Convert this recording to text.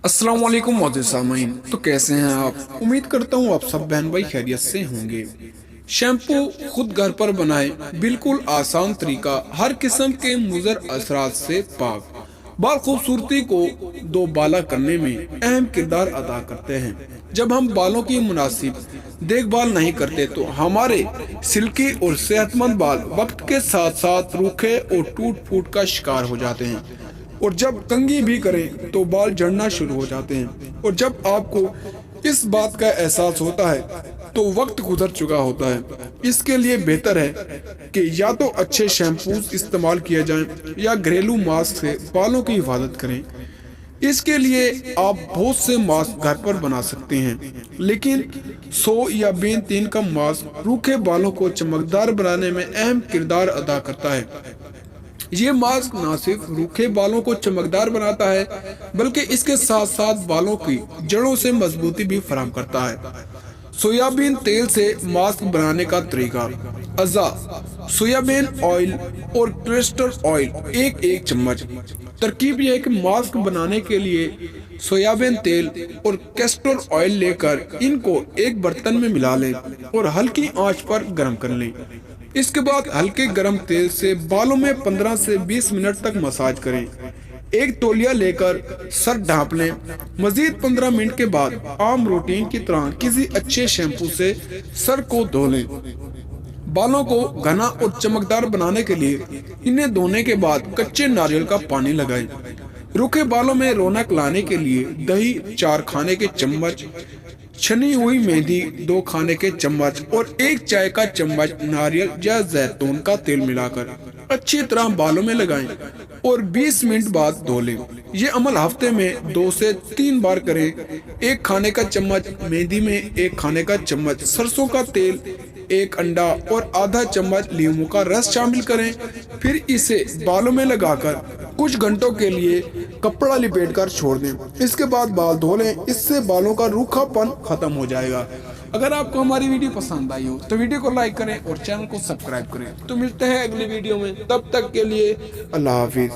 अस्सलाम वालेकुम मोअज़्ज़िज़ सामीन। तो कैसे हैं आप? उम्मीद करता हूँ आप सब बहन भाई खैरियत से होंगे। शैम्पू खुद घर पर बनाएं, बिल्कुल आसान तरीका, हर किस्म के मुज़र असरात से पाक। बाल खूबसूरती को दो बाला करने में अहम किरदार अदा करते हैं। जब हम बालों की मुनासिब देखभाल नहीं करते तो हमारे सिल्की और सेहतमंद बाल वक्त के साथ साथ रूखे और टूट फूट का शिकार हो जाते हैं। और जब कंघी भी करें तो बाल झड़ना शुरू हो जाते हैं। और जब आपको इस बात का एहसास होता है तो वक्त गुजर चुका होता है। इसके लिए बेहतर है कि या तो अच्छे शैम्पूज इस्तेमाल किए जाएं या घरेलू मास्क से बालों की हिफाजत करें। इसके लिए आप बहुत से मास्क घर पर बना सकते हैं, लेकिन 100 या बेन तीन का मास्क रूखे बालों को चमकदार बनाने में अहम किरदार अदा करता है। ये मास्क न सिर्फ रूखे बालों को चमकदार बनाता है, बल्कि इसके साथ साथ बालों की जड़ों से मजबूती भी फराहम करता है। सोयाबीन तेल से मास्क बनाने का तरीका। अज़ा सोयाबीन ऑयल और कैस्टर ऑयल एक चम्मच। तरकीब यह है कि मास्क बनाने के लिए सोयाबीन तेल और कैस्टर ऑयल लेकर इनको एक बर्तन में मिला लें और हल्की आंच पर गर्म कर लें। इसके बाद हल्के गर्म तेल से बालों में 15 से 20 मिनट तक मसाज करें। एक तौलिया लेकर सर ढांप लें। मजीद 15 मिनट के बाद आम रूटीन की तरह किसी अच्छे शैम्पू से सर को धो लें। बालों को घना और चमकदार बनाने के लिए इन्हें धोने के बाद कच्चे नारियल का पानी लगाएं। रूखे बालों में रौनक लाने के लिए दही 4 खाने के चम्मच, छनी हुई मेहंदी 2 खाने के चम्मच और 1 चाय का चम्मच नारियल या जैतून का तेल मिलाकर अच्छी तरह बालों में लगाएं और 20 मिनट बाद धो लें। ये अमल हफ्ते में 2 से 3 बार करें। 1 खाने का चम्मच मेहंदी में 1 खाने का चम्मच सरसों का तेल, 1 अंडा और आधा चम्मच नींबू का रस शामिल करें। फिर इसे बालों में लगाकर कुछ घंटों के लिए कपड़ा लिपेटकर छोड़ दें। इसके बाद बाल धो लें। इससे बालों का रूखापन खत्म हो जाएगा। अगर आपको हमारी वीडियो पसंद आई हो तो वीडियो को लाइक करें और चैनल को सब्सक्राइब करें। तो मिलते हैं अगली वीडियो में, तब तक के लिए अल्लाह हाफिज।